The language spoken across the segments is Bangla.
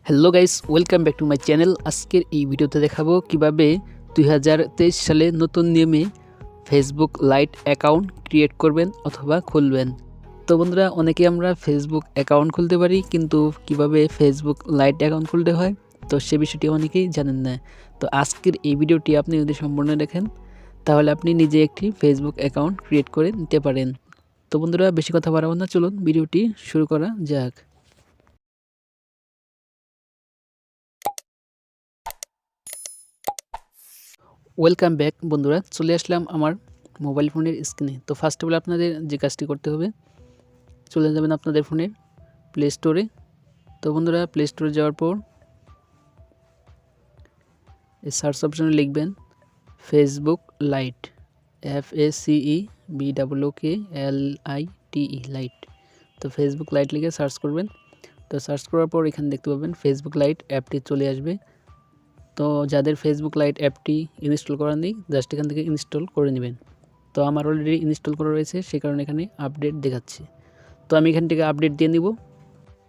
Hello guys, welcome back to my channel. আজকের এই ভিডিওতে দেখাবো কিভাবে 2023 সালে নতুন নিয়মে ফেসবুক লাইট অ্যাকাউন্ট ক্রিয়েট করবেন অথবা খুলবেন। তো বন্ধুরা, অনেকে আমরা ফেসবুক অ্যাকাউন্ট খুলতে পারি, কিন্তু কিভাবে ফেসবুক লাইট অ্যাকাউন্ট খুলতে হয় তো সে বিষয়টি অনেকেই জানেন না। তো আজকের এই ভিডিওটি আপনি যদি সম্পূর্ণ দেখেন তাহলে আপনি নিজে একটি ফেসবুক অ্যাকাউন্ট ক্রিয়েট করে নিতে পারেন। তো বন্ধুরা, বেশি কথা বাড়াবো না, চলুন ভিডিওটি শুরু করা যাক। ওয়েলকাম ব্যাক বন্ধুরা, চলে আসলাম আমার মোবাইল ফোনের স্ক্রিনে। তো ফার্স্ট অফ অল আপনাদের যে কাজটি করতে হবে, চলে যাবেন আপনাদের ফোনের প্লে স্টোরে। তো বন্ধুরা, প্লে স্টোরে যাওয়ার পর এই সার্চ অপশনে লিখবেন ফেসবুক লাইট, FACEBOOKLITE লাইট। তো ফেসবুক লাইট লিখে সার্চ করবেন। তো সার্চ করার পর এখানে দেখতে পাবেন ফেসবুক লাইট অ্যাপটি চলে আসবে। তো যাদের ফেসবুক লাইট অ্যাপটি ইনস্টল করা নেই, জাস্ট এখান থেকে ইনস্টল করে নেবেন। তো আমার অলরেডি ইনস্টল করা রয়েছে, সে কারণে এখানে আপডেট দেখাচ্ছে। তো আমি এখান থেকে আপডেট দিয়ে নিব।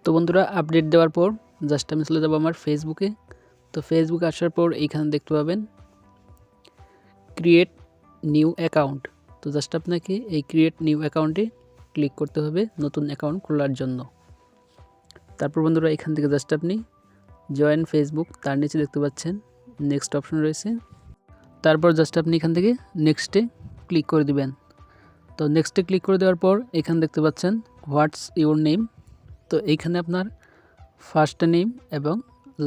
তো বন্ধুরা, আপডেট দেওয়ার পর জাস্ট আমি চলে যাবো আমার ফেসবুকে। তো ফেসবুকে আসার পর এইখানে দেখতে পাবেন ক্রিয়েট নিউ অ্যাকাউন্ট। তো জাস্ট আপনাকে এই ক্রিয়েট নিউ অ্যাকাউন্টে ক্লিক করতে হবে নতুন অ্যাকাউন্ট খোলার জন্য। তারপর বন্ধুরা, এখান থেকে জাস্ট আপনি জয়েন ফেসবুক, তার নিচে দেখতে পাচ্ছেন নেক্সট অপশন রয়েছে। তারপর জাস্ট আপনি এখান থেকে নেক্সটে ক্লিক করে দিবেন। তো নেক্সটে ক্লিক করে দেওয়ার পর এখানে দেখতে পাচ্ছেন হোয়াটস ইউর নেম। তো এইখানে আপনার ফার্স্ট নেম এবং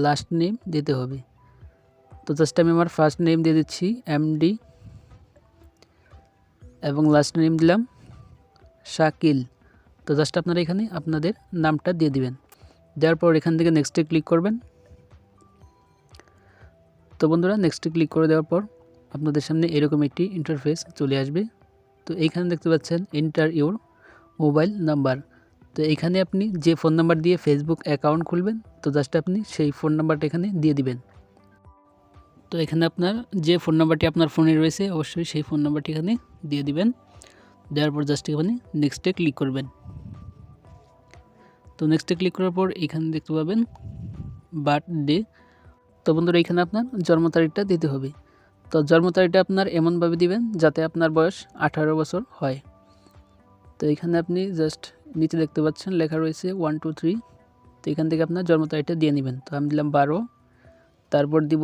লাস্ট নেম দিতে হবে। তো জাস্ট আমি আমার ফার্স্ট নেম দিয়ে দিচ্ছি MD এবং লাস্ট নেম দিলাম শাকিল। তো জাস্ট আপনারা এখানে আপনাদের নামটা দিয়ে দিবেন। দেওয়ার পর এখান থেকে নেক্সটে ক্লিক করবেন। তো বন্ধুরা, নেক্সটে ক্লিক করে দেওয়ার পর আপনাদের সামনে এরকম একটি ইন্টারফেস চলে আসবে। তো এইখানে দেখতে পাচ্ছেন এন্টার ইউর মোবাইল নাম্বার। তো এখানে আপনি যে ফোন নাম্বার দিয়ে ফেসবুক অ্যাকাউন্ট খুলবেন, তো জাস্ট আপনি সেই ফোন নাম্বারটা এখানে দিয়ে দিবেন। তো এখানে আপনার যে ফোন নাম্বারটি আপনার ফোনে রয়েছে অবশ্যই সেই ফোন নাম্বারটি এখানে দিয়ে দিবেন। দেওয়ার পর জাস্ট এখানে নেক্সটে ক্লিক করবেন। তো নেক্সটে ক্লিক করার পর এখানে দেখতে পাবেন বার্থডে। তো বন্ধুরা, এখানে আপনার জন্ম তারিখটা দিতে হবে। তো জন্ম তারিখটা আপনার এমনভাবে দিবেন যাতে আপনার বয়স 18 বছর হয়। তো এখানে আপনি জাস্ট নিচে দেখতে পাচ্ছেন লেখা রয়েছে 1 2 3। তো এখান থেকে আপনার জন্ম তারিখটা দিয়ে নেবেন। তো আমি দিলাম 12, তারপর দিব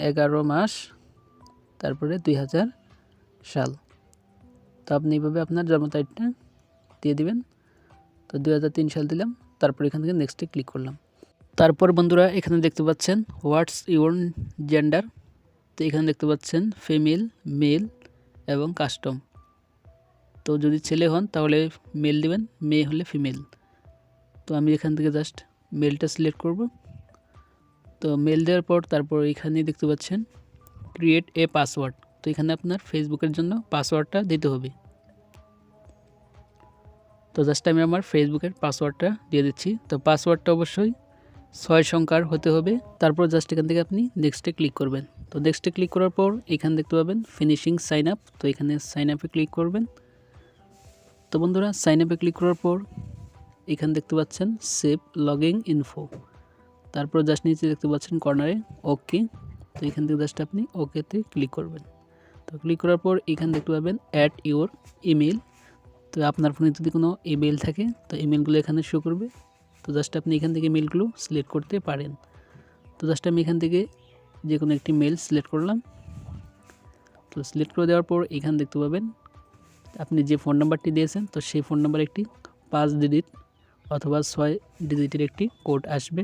11 মাস, তারপরে 2000 সাল। তো আপনি এইভাবে আপনার জন্ম তারিখটা দিয়ে দিবেন। তো 2003 সাল দিলাম। তারপর এখান থেকে নেক্সটে ক্লিক করলাম। তারপর বন্ধুরা, এখানে দেখতে পাচ্ছেন হোয়াটস ইউর জেন্ডার। তো এখানে দেখতে পাচ্ছেন ফিমেল, মেল এবং কাস্টম। তো যদি ছেলে হন তাহলে মেল দিবেন, মেয়ে হলে ফিমেল। তো আমি এখান থেকে জাস্ট মেলটা সিলেক্ট করব। তো মেল দেওয়ার পর তারপর এখানে দেখতে পাচ্ছেন ক্রিয়েট এ পাসওয়ার্ড। তো এখানে আপনার ফেসবুকের জন্য পাসওয়ার্ডটা দিতে হবে। তো জাস্ট আমি আমার ফেসবুকের পাসওয়ার্ডটা দিয়ে দিচ্ছি। তো পাসওয়ার্ডটা অবশ্যই 6 সংখ্যার হতে হবে। তারপর জাস্ট এখান থেকে আপনি নেক্সটে ক্লিক করবেন। তো নেক্সটে ক্লিক করার পর এখানে দেখতে পাবেন ফিনিশিং সাইন আপ। তো এখানে সাইন আপে ক্লিক করবেন। তো বন্ধুরা, সাইন আপে ক্লিক করার পর এখানে দেখতে পাচ্ছেন সেভ লগইন ইনফো। তারপর জাস্ট নিচে দেখতে পাচ্ছেন কর্নারে ওকে। তো এখান থেকে জাস্ট আপনি ওকেতে ক্লিক করবেন। তো ক্লিক করার পর এখানে দেখতে পাবেন অ্যাড ইউর ইমেল। তো আপনার ফোনে যদি কোনো ইমেল থাকে তো ইমেলগুলো এখানে শো করবে। তো জাস্ট আপনি এখান থেকে মেলগুলো সিলেক্ট করতে পারেন। তো জাস্ট আমি এখান থেকে যে কোনো একটি মেল সিলেক্ট করলাম। তো সিলেক্ট করে দেওয়ার পর এখানে দেখতে পাবেন আপনি যে ফোন নাম্বারটি দিয়েছেন তো সেই ফোন নাম্বার একটি 5 ডিজিট অথবা 6 ডিজিটের একটি কোড আসবে।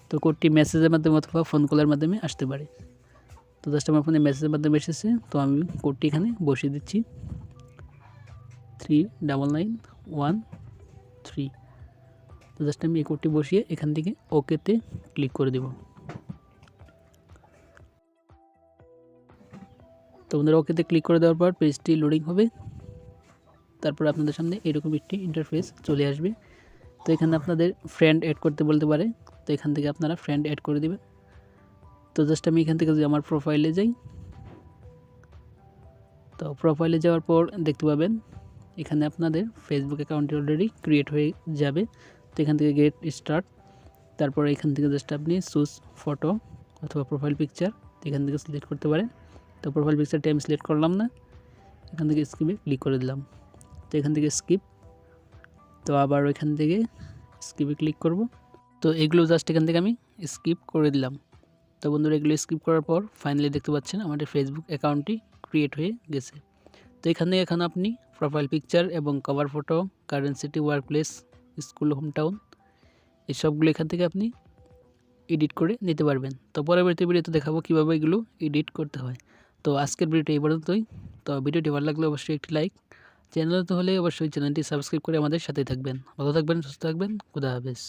তো কোডটি মেসেজের মাধ্যমে অথবা ফোন কলের মাধ্যমে আসতে পারে। তো জাস্ট আমার ফোনে মেসেজের মাধ্যমে এসেছে, তো আমি কোডটি এখানে বসিয়ে দিচ্ছি 39913। তো জাস্ট আমি এই কোডটি বসিয়ে এখান থেকে ওকেতে ক্লিক করে দেব। তো বন্ধুরা, ওকেতে ক্লিক করে দেওয়ার পর পেজটি লোডিং হবে। তারপর আপনাদের সামনে এরকম একটি ইন্টারফেস চলে আসবে। তো এখানে আপনাদের ফ্রেন্ড অ্যাড করতে বলতে পারে। তো এখান থেকে আপনারা ফ্রেন্ড অ্যাড করে দেবেন। তো জাস্ট আমি এখান থেকে যদি আমার প্রোফাইলে যাই, তো প্রোফাইলে যাওয়ার পর দেখতে পাবেন এখানে আপনাদের ফেসবুক অ্যাকাউন্টটি অলরেডি ক্রিয়েট হয়ে যাবে। তো এখান থেকে গেট স্টার্ট। তারপর এখান থেকে জাস্ট আপনি চুজ ফটো অথবা প্রোফাইল পিকচার এখান থেকে সিলেক্ট করতে পারেন। তো প্রোফাইল পিকচারটি আমি সিলেক্ট করলাম না, এখান থেকে স্কিপে ক্লিক করে দিলাম। তো এখান থেকে স্কিপ, তো আবার ওইখান থেকে স্কিপে ক্লিক করব। তো এগুলো জাস্ট এখান থেকে আমি স্কিপ করে দিলাম। তো বন্ধুরা এগুলো স্কিপ করার পর ফাইনালি দেখতে পাচ্ছেন আমাদের ফেসবুক অ্যাকাউন্টটি ক্রিয়েট হয়ে গেছে। তো এখানে এখন আপনি প্রোফাইল পিকচার এবং cover photo, current city, work place, school, home town এই সবগুলো এখান থেকে আপনি এডিট করে নিতে পারবেন। তো পরবর্তী ভিডিওতে দেখাবো কীভাবে এগুলো এডিট করতে হয়। তো আজকের ভিডিওটি এই পর্যন্তই। তো ভিডিওটি ভালো লাগলে অবশ্যই একটি লাইক, চ্যানেলে তো হলে অবশ্যই চ্যানেলটি সাবস্ক্রাইব করে আমাদের সাথেই থাকবেন। ভালো থাকবেন, সুস্থ থাকবেন, খুদা হাফেজ।